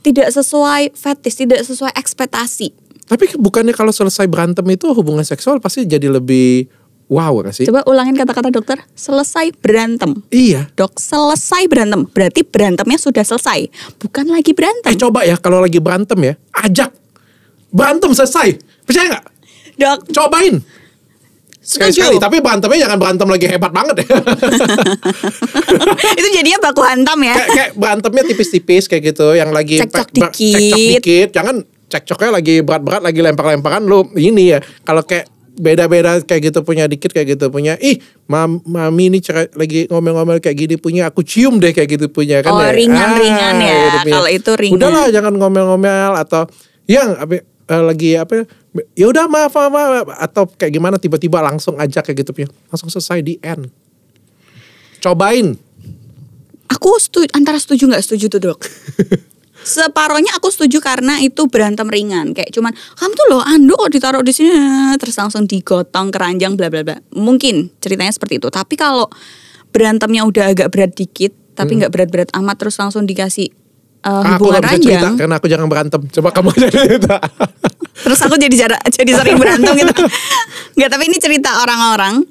tidak sesuai fetis, tidak sesuai ekspektasi. Tapi bukannya kalau selesai berantem itu hubungan seksual pasti jadi lebih wow gak sih? Coba ulangin kata-kata dokter, selesai berantem. Iya. Dok, selesai berantem. Berarti berantemnya sudah selesai, bukan lagi berantem. Coba ya kalau lagi berantem ya, ajak. Berantem selesai. Percaya gak? Dok. Cobain. Sekali-sekali, tapi berantemnya jangan berantem lagi hebat banget ya. Itu jadinya baku hantam ya. Kayak berantemnya tipis-tipis kayak gitu, yang lagi cekcok dikit. Jangan cekcoknya lagi berat-berat, lagi lempar-lemparan lu ini ya. Kalau kayak beda-beda kayak gitu punya dikit kayak gitu punya. Mami ini lagi ngomel-ngomel kayak gini punya, aku cium deh kayak gitu punya kan. Oh, ringan-ringan ya. Kalau itu ringan. Udahlah jangan ngomel-ngomel atau yang lagi ya udah maaf atau kayak gimana tiba-tiba langsung ajak kayak gitu punya, langsung selesai di end. Cobain. Aku antara setuju nggak setuju tuh dok. Separohnya aku setuju karena itu berantem ringan, kayak cuman kamu tuh loh anduk kok ditaruh di sini terus langsung digotong keranjang bla bla bla. Mungkin ceritanya seperti itu. Tapi kalau berantemnya udah agak berat dikit tapi nggak berat-berat amat terus langsung dikasih hubungan ranjang. Aku gak bisa cerita karena aku jangan berantem. Coba kamu aja cerita. Terus aku jadi sering berantem gitu. Enggak, tapi ini cerita orang-orang.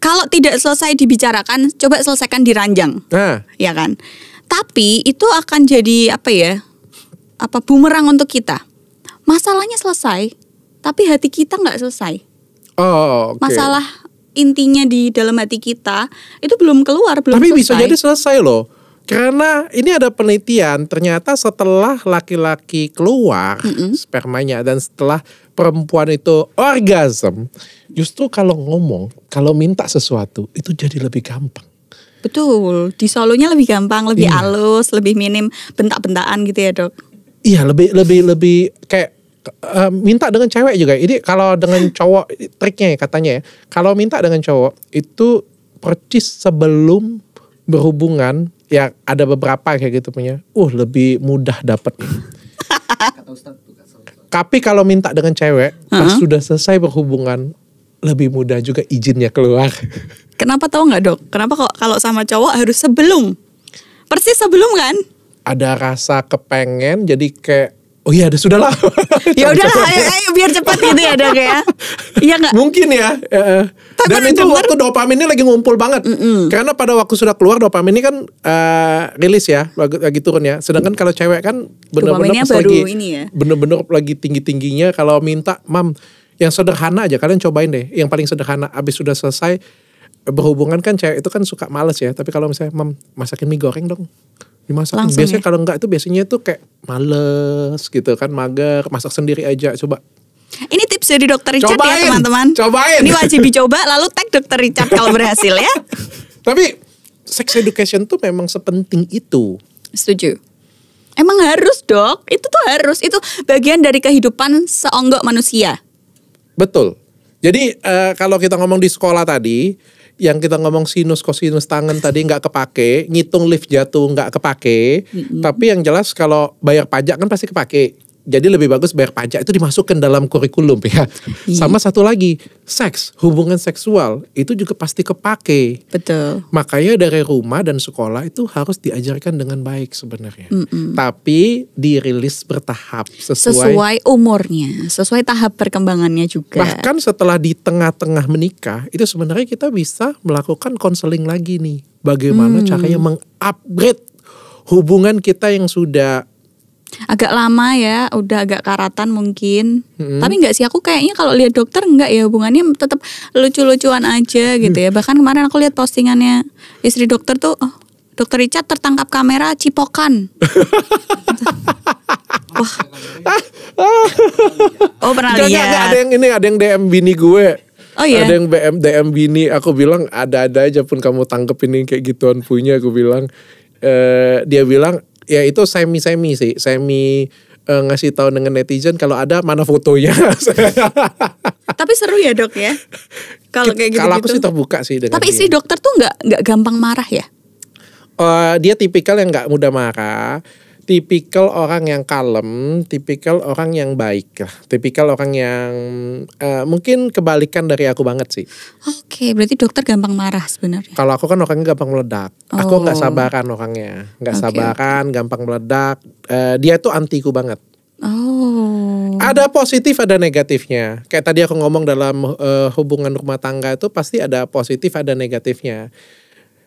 Kalau tidak selesai dibicarakan, coba selesaikan di ranjang. Ya kan? Tapi itu akan jadi bumerang untuk kita. Masalahnya selesai, tapi hati kita nggak selesai. Oh, okay. Masalah intinya di dalam hati kita itu belum keluar, belum tapi selesai. Bisa jadi selesai loh. Karena ini ada penelitian, ternyata setelah laki-laki keluar spermanya dan setelah perempuan itu orgasm, justru kalau ngomong, kalau minta sesuatu itu jadi lebih gampang. Betul, di solonya lebih gampang, lebih halus, lebih minim bentak-bentakan gitu ya dok. Iya, lebih kayak minta dengan cewek juga. Ini kalau dengan cowok triknya katanya ya, kalau minta dengan cowok itu percis sebelum berhubungan. Ya ada beberapa kayak gitu punya. Lebih mudah dapat. Tapi kalau minta dengan cewek, pas sudah selesai berhubungan, lebih mudah juga izinnya keluar. Kenapa tahu nggak dok? Kenapa kok kalau sama cowok harus sebelum? Persis sebelum kan? Ada rasa kepengen, jadi kayak oh iya, sudahlah. Ya udahlah, ayo biar cepat gitu ya dok ya. Iya nggak? Mungkin ya. Dan itu waktu dopaminnya lagi ngumpul banget. Karena pada waktu sudah keluar dopaminnya kan rilis ya, lagi turun ya. Sedangkan kalau cewek kan benar-benar benar-benar lagi tinggi-tingginya. Kalau minta, mam, yang sederhana aja kalian cobain deh. Yang paling sederhana, abis sudah selesai berhubungan kan cewek itu kan suka males ya. Tapi kalau misalnya mam masakin mie goreng dong. Dimasakin. Langsung Biasanya ya? kalau enggak itu biasanya tuh kayak males gitu kan, mager, masak sendiri aja. Coba. Ini tips dari Dokter Richard Cobain, ya teman-teman. cobain. Ini wajib dicoba lalu tag Dokter Richard kalau berhasil ya. Tapi sex education tuh memang sepenting itu. Setuju. Emang harus dok, itu tuh harus. Itu bagian dari kehidupan seonggok manusia. Betul. Jadi kalau kita ngomong di sekolah tadi, yang kita ngomong sinus kosinus tangen tadi nggak kepake, ngitung lift jatuh nggak kepake, tapi yang jelas kalau bayar pajak kan pasti kepake. Jadi lebih bagus bayar pajak itu dimasukkan dalam kurikulum ya. Sama satu lagi, seks, hubungan seksual itu juga pasti kepake. Betul. Makanya dari rumah dan sekolah itu harus diajarkan dengan baik sebenarnya. Tapi dirilis bertahap Sesuai umurnya, sesuai tahap perkembangannya juga. bahkan setelah di tengah-tengah menikah itu sebenarnya kita bisa melakukan konseling lagi nih. Bagaimana caranya mengupgrade hubungan kita yang sudah Agak lama ya, udah agak karatan mungkin. Tapi enggak sih, aku kayaknya kalau lihat dokter enggak ya, hubungannya tetap lucu-lucuan aja gitu ya. Bahkan kemarin aku lihat postingannya istri dokter tuh, Dokter Richard tertangkap kamera cipokan. Wah. Oh pernah Enggak, lihat. ada yang DM bini gue. Oh iya. Ada yang DM bini, aku bilang ada-ada aja pun kamu tangkep ini kayak gituan punya, aku bilang. Dia bilang ya itu semi sih, ngasih tahu dengan netizen kalau ada mana fotonya. Tapi seru ya dok ya. Kalau kayak gitu. Kalau aku sih terbuka sih dengan Tapi istri dia. dokter tuh nggak gampang marah ya. Dia tipikal yang nggak mudah marah, tipikal orang yang kalem, tipikal orang yang baik lah, tipikal orang yang mungkin kebalikan dari aku banget sih. Oke, berarti dokter gampang marah sebenarnya. Kalau aku kan orangnya gampang meledak, aku nggak Oh. sabaran orangnya, nggak Oke, sabaran, gampang meledak. Dia tuh antiku banget. Oh. Ada positif, ada negatifnya. Kayak tadi aku ngomong dalam hubungan rumah tangga itu pasti ada positif, ada negatifnya.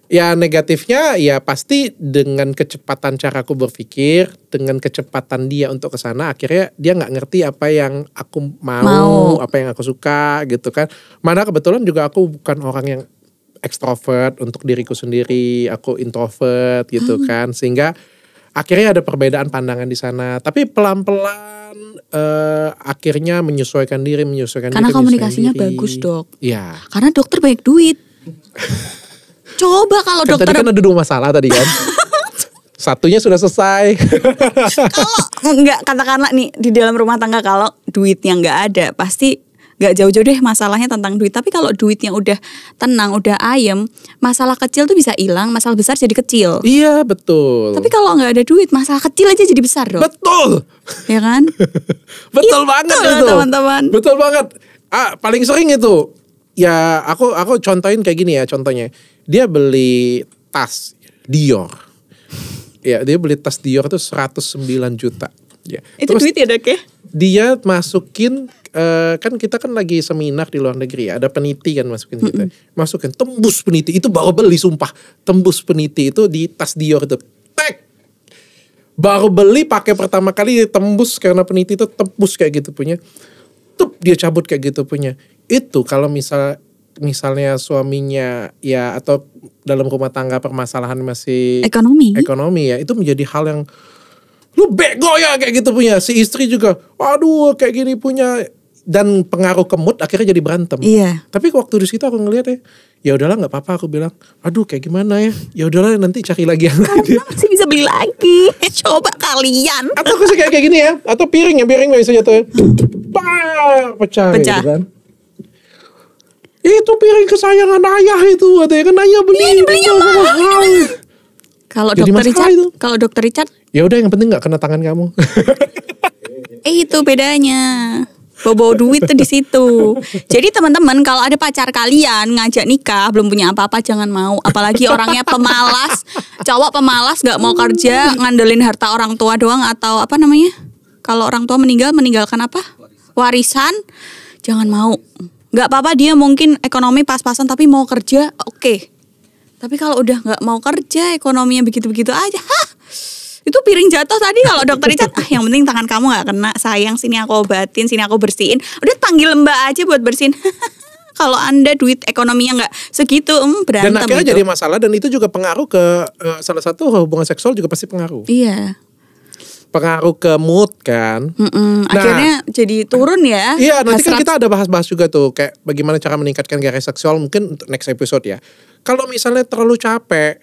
Ya negatifnya ya pasti dengan kecepatan caraku berpikir, dengan kecepatan dia untuk ke sana, akhirnya dia nggak ngerti apa yang aku mau, apa yang aku suka gitu kan. Mana kebetulan juga aku bukan orang yang ekstrovert untuk diriku sendiri, aku introvert gitu kan, sehingga akhirnya ada perbedaan pandangan di sana. Tapi pelan-pelan akhirnya menyesuaikan diri. Karena komunikasinya bagus dok. Iya. Karena dokter banyak duit. Coba kalau Kan dokter tadi kan ada 2 masalah tadi kan. Satunya sudah selesai. kalau nggak katakanlah nih di dalam rumah tangga kalau duitnya nggak ada pasti nggak jauh-jauh deh masalahnya tentang duit. Tapi kalau duitnya udah tenang, udah ayem, masalah kecil tuh bisa hilang, masalah besar jadi kecil. Iya betul. Tapi kalau nggak ada duit, masalah kecil aja jadi besar dong. Betul. Ya kan? Betul banget loh, itu. teman-teman. Betul banget. Paling sering itu. Ya aku contohin kayak gini ya contohnya. Dia beli tas Dior. Ya dia beli tas Dior itu 109 juta. Ya. Itu Terus duit ya dok ya? dia masukin kan kita kan lagi seminar di luar negeri ya, ada peniti kan masukin kita. Masukin tembus peniti itu baru beli sumpah. Tembus peniti itu di tas Dior itu. Tek. Baru beli pakai pertama kali tembus karena peniti itu tembus kayak gitu punya. Tup dia cabut kayak gitu punya. Itu kalau misalnya suaminya ya atau dalam rumah tangga permasalahan masih Ekonomi. ya itu menjadi hal yang lu bego ya kayak gitu punya. Si istri juga aduh kayak gini punya, dan pengaruh ke mood akhirnya jadi berantem. Iya. Tapi waktu di situ aku ngeliat ya udahlah nggak apa-apa, aku bilang aduh kayak gimana ya udahlah nanti cari lagi yang lain. Karena masih bisa beli lagi. Coba kalian. Atau aku sih kayak gini ya, atau piring nggak bisa jatuh pecah gitu kan. Itu piring kesayangan ayah itu, katanya kan ayah beli. Ini belinya mahal. Kalau Jadi dokter masalah Richard, itu. kalau dokter Richard, Ya udah yang penting nggak kena tangan kamu. itu bedanya. Bawa duit tuh di situ. Jadi teman-teman kalau ada pacar kalian ngajak nikah belum punya apa-apa jangan mau. Apalagi orangnya pemalas, cowok pemalas nggak mau kerja, ngandelin harta orang tua doang atau apa namanya? Kalau orang tua meninggalkan apa? Warisan. Jangan mau. Nggak apa-apa dia mungkin ekonomi pas-pasan tapi mau kerja oke. Tapi kalau udah nggak mau kerja ekonominya begitu-begitu aja, itu piring jatuh tadi kalau dokter Richard, yang penting tangan kamu nggak kena, sayang sini aku obatin, sini aku bersihin, udah panggil mbak aja buat bersihin. kalau Anda duit ekonominya nggak segitu, berantem. Dan akhirnya gitu. jadi masalah, dan itu juga pengaruh ke salah satu hubungan seksual juga pasti pengaruh. Iya. Pengaruh ke mood kan. Akhirnya jadi turun ya. Iya, nanti kan hasrat. kita ada bahas-bahas juga tuh kayak bagaimana cara meningkatkan gairah seksual, mungkin untuk next episode ya. Kalau misalnya terlalu capek,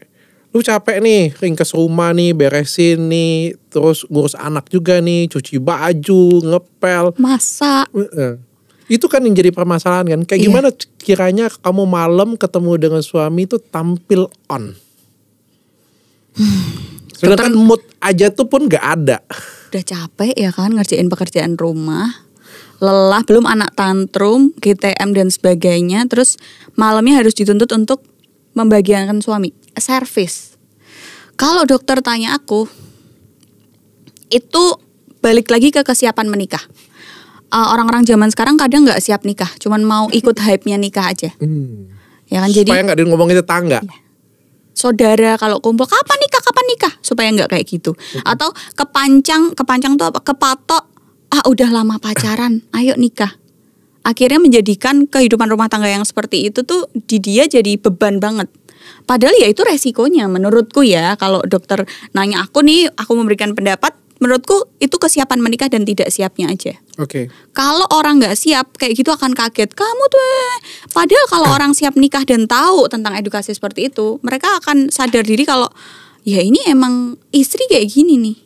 lu capek nih, ringkes rumah nih, beresin nih, terus ngurus anak juga nih, cuci baju, ngepel, Masak. itu kan yang jadi permasalahan kan. Kayak Iya. gimana kiranya kamu malam ketemu dengan suami itu tampil on. Sedangkan mood aja tuh pun gak ada. Udah capek ya kan ngerjain pekerjaan rumah, lelah, belum anak tantrum, GTM dan sebagainya, terus malamnya harus dituntut untuk membagiankan suami, servis. Kalau dokter tanya aku, itu balik lagi ke kesiapan menikah. Orang-orang zaman sekarang kadang nggak siap nikah, cuman mau ikut hype-nya nikah aja. Ya kan, jadi Supaya gak ngomongin tetangga. saudara kalau kumpul kapan nikah supaya nggak kayak gitu. Atau kepancang tuh apa, kepatok, udah lama pacaran ayo nikah. Akhirnya menjadikan kehidupan rumah tangga yang seperti itu tuh di dia jadi beban banget. Padahal ya itu resikonya menurutku ya. Kalau dokter nanya aku nih, aku memberikan pendapat, menurutku itu kesiapan menikah dan tidak siapnya aja. Oke. Kalau orang nggak siap kayak gitu akan kaget. Kamu tuh, padahal kalau orang siap nikah dan tahu tentang edukasi seperti itu, mereka akan sadar diri kalau ya ini emang istri kayak gini nih.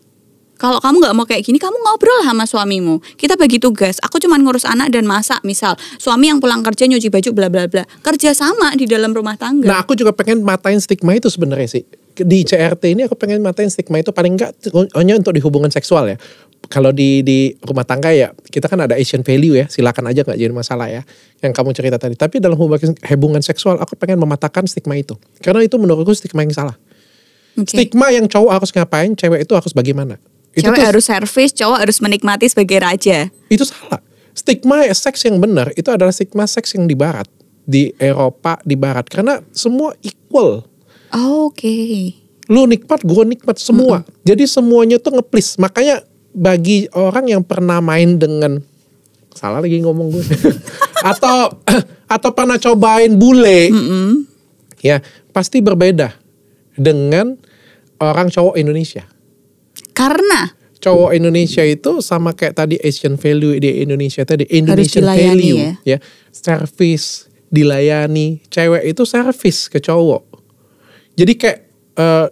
Kalau kamu nggak mau kayak gini, kamu ngobrol sama suamimu. Kita bagi tugas. Aku cuma ngurus anak dan masak. Misal suami yang pulang kerja nyuci baju bla bla bla. Kerja sama di dalam rumah tangga. Nah, aku juga pengen matain stigma itu sebenarnya sih. Di CRT ini aku pengen matain stigma itu, paling enggak hanya untuk di hubungan seksual ya. Kalau di rumah tangga ya, kita kan ada Asian value ya, silakan aja, nggak jadi masalah ya. Yang kamu cerita tadi. Tapi dalam hubungan seksual, aku pengen mematahkan stigma itu. Karena itu menurutku stigma yang salah. Okay. Stigma yang cowok harus ngapain, cewek itu harus bagaimana. Itu Cewek tuh, harus servis, cowok harus menikmati sebagai raja. itu salah. Stigma seks yang benar itu adalah stigma seks yang di barat, di Eropa, di barat. Karena semua equal. Oke. Lu nikmat, gue nikmat semua. Jadi semuanya tuh nge-please. Makanya bagi orang yang pernah main dengan, salah lagi ngomong gue, atau pernah cobain bule, ya pasti berbeda dengan orang cowok Indonesia. Karena Cowok Indonesia itu sama kayak tadi Asian value di Indonesia tadi, Indonesian dilayani value ya. service, dilayani. Cewek itu service ke cowok. Jadi kayak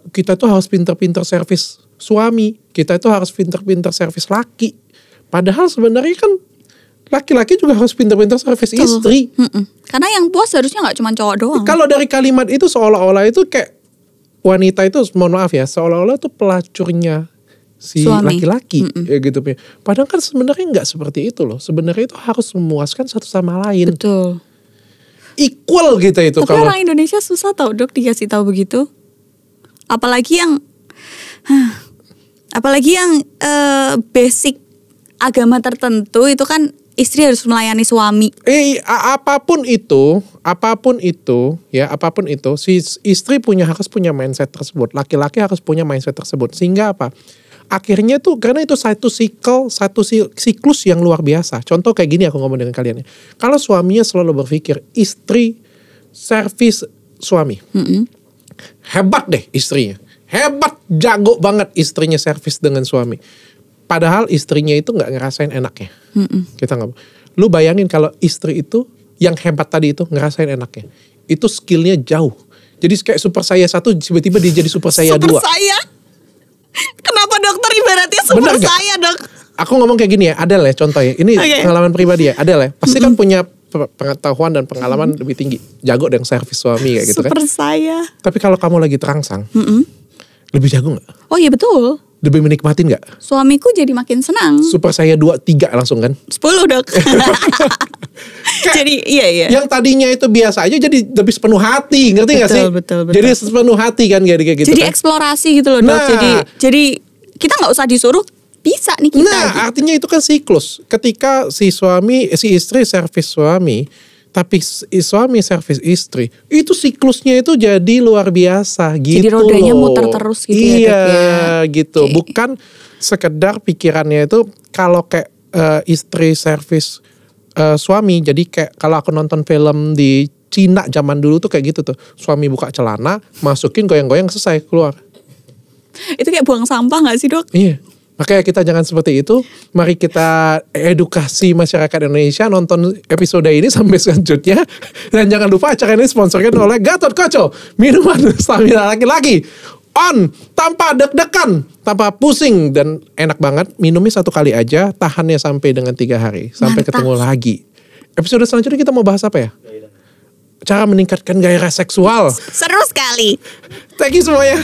kita tuh harus pinter-pinter servis suami, kita itu harus pinter-pinter servis laki. Padahal sebenarnya kan laki-laki juga harus pinter-pinter servis istri. Karena yang puas harusnya nggak cuma cowok doang. Kalau dari kalimat itu seolah-olah itu kayak wanita itu, mohon maaf ya, seolah-olah itu pelacurnya si Suami. laki-laki ya gitu. Padahal kan sebenarnya nggak seperti itu loh. Sebenarnya itu harus memuaskan satu sama lain. Betul. Equal gitu itu. Tapi Kalau orang Indonesia susah tau dok dikasih tahu begitu. Apalagi yang basic agama tertentu itu kan istri harus melayani suami. apapun itu, si istri harus punya mindset tersebut, laki-laki harus punya mindset tersebut. Sehingga apa? Akhirnya tuh karena itu satu siklus yang luar biasa. Contoh kayak gini aku ngomong dengan kalian ya. Kalau suaminya selalu berpikir istri servis suami. Hebat deh istrinya. Hebat, jago banget istrinya servis dengan suami. Padahal istrinya itu nggak ngerasain enaknya. Kita nggak. Lu bayangin kalau istri itu yang hebat tadi itu ngerasain enaknya. Itu skillnya jauh. Jadi kayak super saya 1 tiba-tiba dia jadi super saya 2. Super saya? Kenapa dokter ibaratnya super Bener gak? saya dok? Aku ngomong kayak gini ya, Adel ya contoh ya. Ini Okay. pengalaman pribadi ya, Adel ya. Pasti kan punya pengetahuan dan pengalaman lebih tinggi. Jago dengan servis suami kayak gitu kan. Super saya. Tapi kalau kamu lagi terangsang, lebih jago gak? Oh iya betul. Lebih menikmatin gak? Suamiku jadi makin senang. Super saya 2, 3 langsung kan? 10 dok. Jadi iya. Yang tadinya itu biasa aja jadi lebih sepenuh hati, ngerti gak sih? Betul. Jadi sepenuh hati kan kayak gitu. Jadi kan? eksplorasi gitu loh dok. Nah. Jadi kita nggak usah disuruh, bisa nih kita. Nah, artinya itu kan siklus. Ketika si istri servis suami, tapi suami servis istri, itu siklusnya itu jadi luar biasa gitu. Jadi rodanya loh. muter terus gitu iya, ya, Dok, ya. gitu. Oke. Bukan sekedar pikirannya itu kalau kayak istri servis suami. Jadi kayak kalau aku nonton film di Cina zaman dulu tuh kayak gitu tuh. Suami buka celana, masukin goyang-goyang, selesai keluar. Itu kayak buang sampah gak sih, Dok? Iya. Makanya kita jangan seperti itu. Mari kita edukasi masyarakat Indonesia, nonton episode ini sampai selanjutnya. Dan jangan lupa acara ini sponsorkan oleh Gatot Kaca, minuman stamina laki-laki. On, tanpa deg-degan, tanpa pusing, dan enak banget. Minumnya 1 kali aja, tahannya sampai dengan 3 hari. Sampai Mantap. ketemu lagi. Episode selanjutnya kita mau bahas apa ya? Cara meningkatkan gairah seksual. Seru sekali. Thank you semuanya.